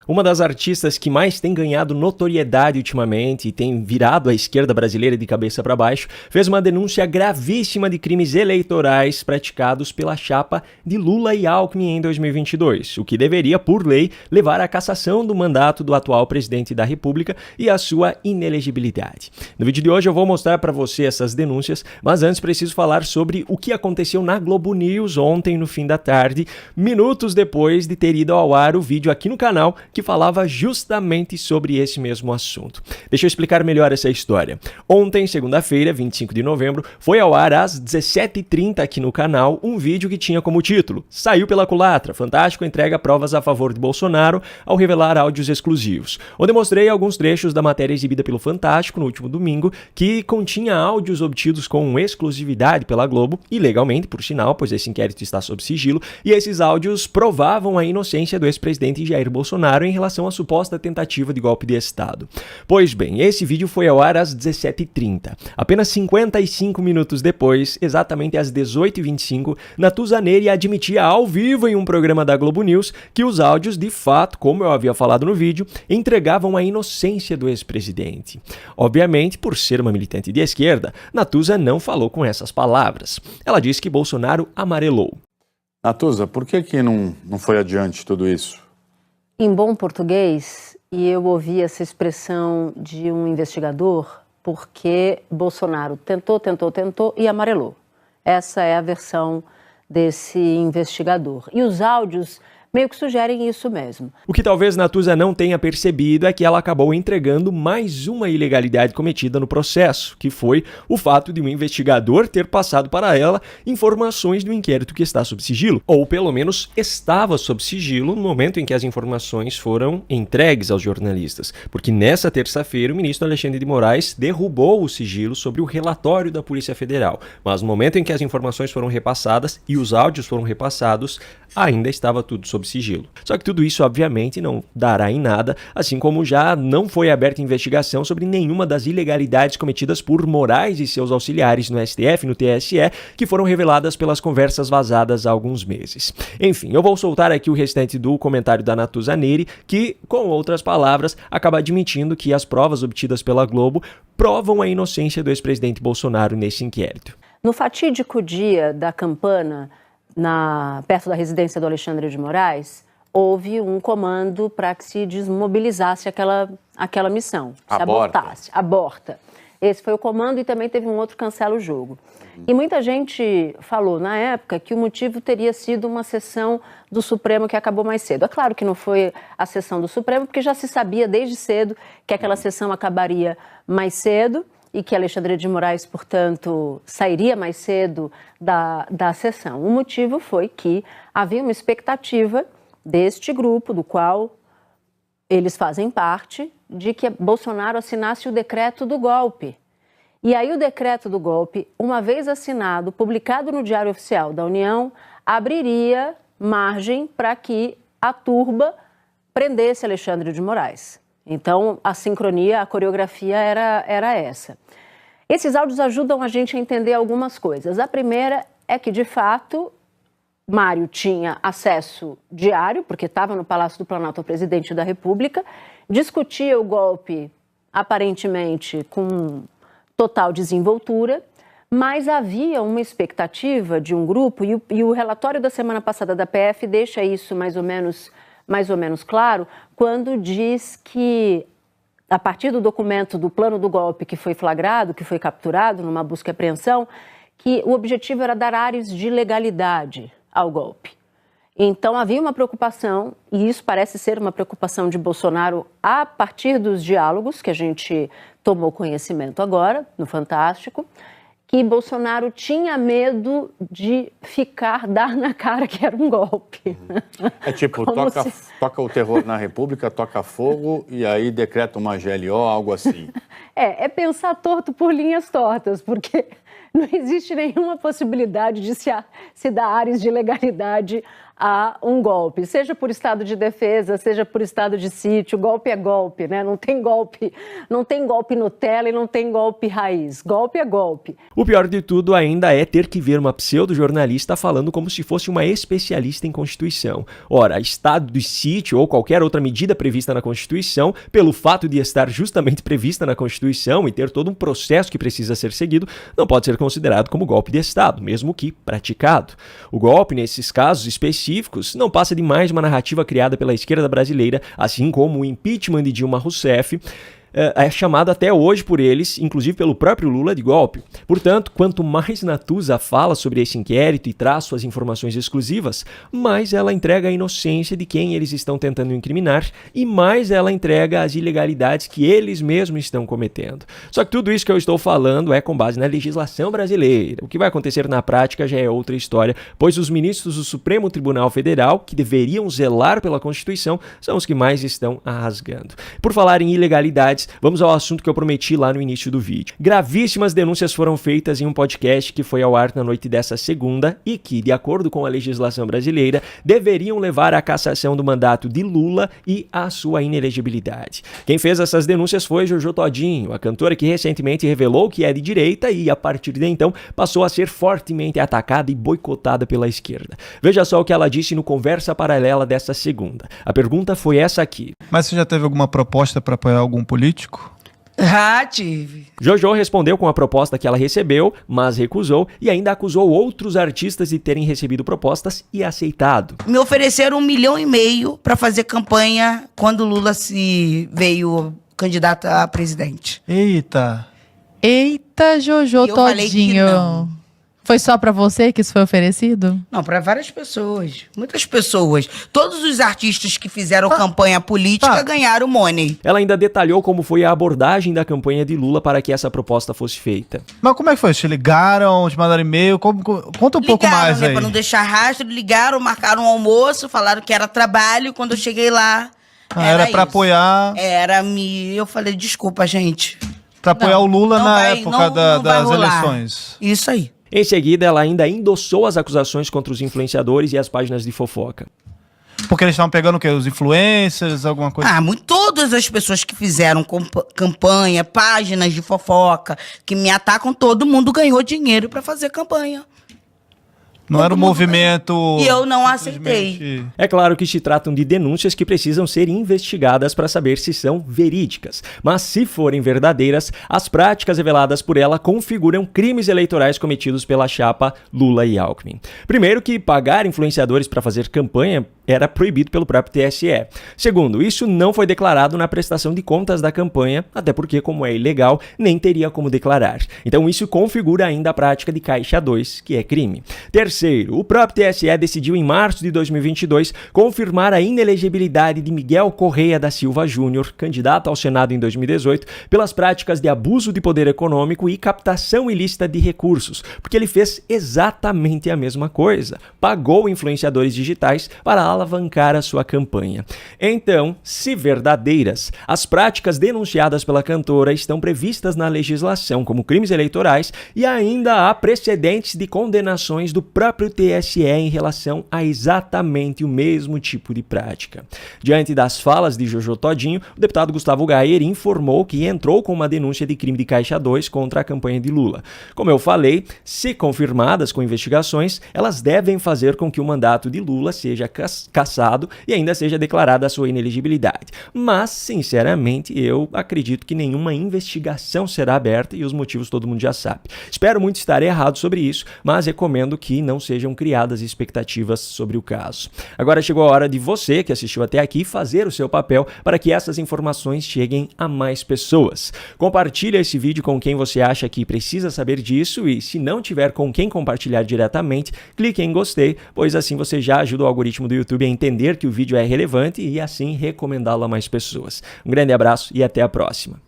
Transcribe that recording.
Uma das artistas que mais tem ganhado notoriedade ultimamente e tem virado a esquerda brasileira de cabeça para baixo, fez uma denúncia gravíssima de crimes eleitorais praticados pela chapa de Lula e Alckmin em 2022, o que deveria, por lei, levar à cassação do mandato do atual presidente da República e à sua inelegibilidade. No vídeo de hoje eu vou mostrar para você essas denúncias, mas antes preciso falar sobre o que aconteceu na Globo News ontem no fim da tarde, minutos depois de ter ido ao ar o vídeo aqui no canal que falava justamente sobre esse mesmo assunto. Deixa eu explicar melhor essa história. Ontem, segunda-feira, 25 de novembro, foi ao ar às 17h30 aqui no canal um vídeo que tinha como título "Saiu pela culatra, Fantástico entrega provas a favor de Bolsonaro ao revelar áudios exclusivos", onde mostrei alguns trechos da matéria exibida pelo Fantástico no último domingo, que continha áudios obtidos com exclusividade pela Globo, e legalmente, por sinal, pois esse inquérito está sob sigilo, e esses áudios provavam a inocência do ex-presidente Jair Bolsonaro em relação à suposta tentativa de golpe de Estado. Pois bem, esse vídeo foi ao ar às 17h30. Apenas 55 minutos depois, exatamente às 18h25, Natuza Neri admitia ao vivo em um programa da Globo News que os áudios, de fato, como eu havia falado no vídeo, entregavam a inocência do ex-presidente. Obviamente, por ser uma militante de esquerda, Natuza não falou com essas palavras. Ela disse que Bolsonaro amarelou. Natuza, por que não foi adiante tudo isso? Em bom português, e eu ouvi essa expressão de um investigador, porque Bolsonaro tentou e amarelou. Essa é a versão desse investigador. E os áudios meio que sugerem isso mesmo. O que talvez Natuza não tenha percebido é que ela acabou entregando mais uma ilegalidade cometida no processo, que foi o fato de um investigador ter passado para ela informações do inquérito que está sob sigilo, ou pelo menos estava sob sigilo no momento em que as informações foram entregues aos jornalistas, porque nessa terça-feira o ministro Alexandre de Moraes derrubou o sigilo sobre o relatório da Polícia Federal, mas no momento em que as informações foram repassadas e os áudios foram repassados, ainda estava tudo sob sigilo. Só que tudo isso, obviamente, não dará em nada, assim como já não foi aberta investigação sobre nenhuma das ilegalidades cometidas por Moraes e seus auxiliares no STF e no TSE, que foram reveladas pelas conversas vazadas há alguns meses. Enfim, eu vou soltar aqui o restante do comentário da Natuza Neri, que, com outras palavras, acaba admitindo que as provas obtidas pela Globo provam a inocência do ex-presidente Bolsonaro nesse inquérito. No fatídico dia da campana, perto da residência do Alexandre de Moraes, houve um comando para que se desmobilizasse aquela missão, se abortasse. Aborta. Esse foi o comando, e também teve um outro cancela o jogo. E muita gente falou na época que o motivo teria sido uma sessão do Supremo que acabou mais cedo. É claro que não foi a sessão do Supremo, porque já se sabia desde cedo que aquela sessão acabaria mais cedo, e que Alexandre de Moraes, portanto, sairia mais cedo da sessão. O motivo foi que havia uma expectativa deste grupo, do qual eles fazem parte, de que Bolsonaro assinasse o decreto do golpe. E aí o decreto do golpe, uma vez assinado, publicado no Diário Oficial da União, abriria margem para que a turba prendesse Alexandre de Moraes. Então, a sincronia, a coreografia era essa. Esses áudios ajudam a gente a entender algumas coisas. A primeira é que, de fato, Mário tinha acesso diário, porque estava no Palácio do Planalto ao presidente da República, discutia o golpe, aparentemente, com total desenvoltura, mas havia uma expectativa de um grupo, e o relatório da semana passada da PF deixa isso mais ou menos claro, quando diz que, a partir do documento do plano do golpe que foi flagrado, que foi capturado numa busca e apreensão, que o objetivo era dar ares de legalidade ao golpe. Então havia uma preocupação, e isso parece ser uma preocupação de Bolsonaro a partir dos diálogos que a gente tomou conhecimento agora, no Fantástico, que Bolsonaro tinha medo de dar na cara que era um golpe. É tipo, toca o terror na República, toca fogo e aí decreta uma GLO, algo assim. É pensar torto por linhas tortas, porque Não existe nenhuma possibilidade de se dar áreas de legalidade a um golpe, seja por estado de defesa, seja por estado de sítio. Golpe é golpe, né? Não tem golpe Nutella e não tem golpe raiz. Golpe é golpe. O pior de tudo ainda é ter que ver uma pseudo-jornalista falando como se fosse uma especialista em Constituição. Ora, estado de sítio ou qualquer outra medida prevista na Constituição, pelo fato de estar justamente prevista na Constituição e ter todo um processo que precisa ser seguido, não pode ser considerado como golpe de Estado, mesmo que praticado. O golpe, nesses casos específicos, não passa de mais uma narrativa criada pela esquerda brasileira, assim como o impeachment de Dilma Rousseff, é chamado até hoje por eles, inclusive pelo próprio Lula, de golpe. Portanto, quanto mais Natuza fala sobre esse inquérito e traz suas informações exclusivas, mais ela entrega a inocência de quem eles estão tentando incriminar e mais ela entrega as ilegalidades que eles mesmos estão cometendo. Só que tudo isso que eu estou falando é com base na legislação brasileira. O que vai acontecer na prática já é outra história, pois os ministros do Supremo Tribunal Federal, que deveriam zelar pela Constituição, são os que mais estão a rasgando. Por falar em ilegalidades, vamos ao assunto que eu prometi lá no início do vídeo. Gravíssimas denúncias foram feitas em um podcast que foi ao ar na noite dessa segunda e que, de acordo com a legislação brasileira, deveriam levar à cassação do mandato de Lula e à sua inelegibilidade. Quem fez essas denúncias foi Jojo Todinho, a cantora que recentemente revelou que é de direita e, a partir de então, passou a ser fortemente atacada e boicotada pela esquerda. Veja só o que ela disse no Conversa Paralela dessa segunda. A pergunta foi essa aqui. Mas você já teve alguma proposta para apoiar algum político? Já tive. Jojo respondeu com a proposta que ela recebeu, mas recusou e ainda acusou outros artistas de terem recebido propostas e aceitado. Me ofereceram 1,5 milhão para fazer campanha quando Lula veio candidato a presidente. Eita, Jojo Todinho. Foi só pra você que isso foi oferecido? Não, para várias pessoas. Muitas pessoas. Todos os artistas que fizeram campanha política ganharam money. Ela ainda detalhou como foi a abordagem da campanha de Lula para que essa proposta fosse feita. mas como é que foi? Te ligaram, te mandaram e-mail? Conta um pouco mais aí. Para não deixar rastro, ligaram, marcaram um almoço, falaram que era trabalho. Quando eu cheguei lá, era para apoiar... Eu falei, desculpa, gente. Para apoiar o Lula na época das rolar. eleições. Isso aí. Em seguida, ela ainda endossou as acusações contra os influenciadores e as páginas de fofoca. Porque eles estavam pegando o quê? Os influencers, alguma coisa? Todas as pessoas que fizeram campanha, páginas de fofoca, que me atacam, todo mundo ganhou dinheiro para fazer campanha. Não era um movimento... E eu não aceitei. É claro que se tratam de denúncias que precisam ser investigadas para saber se são verídicas. Mas se forem verdadeiras, as práticas reveladas por ela configuram crimes eleitorais cometidos pela chapa Lula e Alckmin. Primeiro, que pagar influenciadores para fazer campanha era proibido pelo próprio TSE. Segundo, isso não foi declarado na prestação de contas da campanha, até porque, como é ilegal, nem teria como declarar. Então isso configura ainda a prática de Caixa 2, que é crime. Terceiro, o próprio TSE decidiu em março de 2022 confirmar a inelegibilidade de Miguel Correia da Silva Júnior, candidato ao Senado em 2018, pelas práticas de abuso de poder econômico e captação ilícita de recursos, porque ele fez exatamente a mesma coisa. Pagou influenciadores digitais para alavancar a sua campanha. Então, se verdadeiras, as práticas denunciadas pela cantora estão previstas na legislação como crimes eleitorais e ainda há precedentes de condenações do próprio TSE em relação a exatamente o mesmo tipo de prática. Diante das falas de Jojo Todinho, o deputado Gustavo Gayer informou que entrou com uma denúncia de crime de Caixa 2 contra a campanha de Lula. Como eu falei, se confirmadas com investigações, elas devem fazer com que o mandato de Lula seja cassado e ainda seja declarada a sua inelegibilidade. Mas, sinceramente, eu acredito que nenhuma investigação será aberta e os motivos todo mundo já sabe. Espero muito estar errado sobre isso, mas recomendo que não sejam criadas expectativas sobre o caso. Agora chegou a hora de você, que assistiu até aqui, fazer o seu papel para que essas informações cheguem a mais pessoas. Compartilhe esse vídeo com quem você acha que precisa saber disso e, se não tiver com quem compartilhar diretamente, clique em gostei, pois assim você já ajuda o algoritmo do YouTube a entender que o vídeo é relevante e assim recomendá-lo a mais pessoas. Um grande abraço e até a próxima.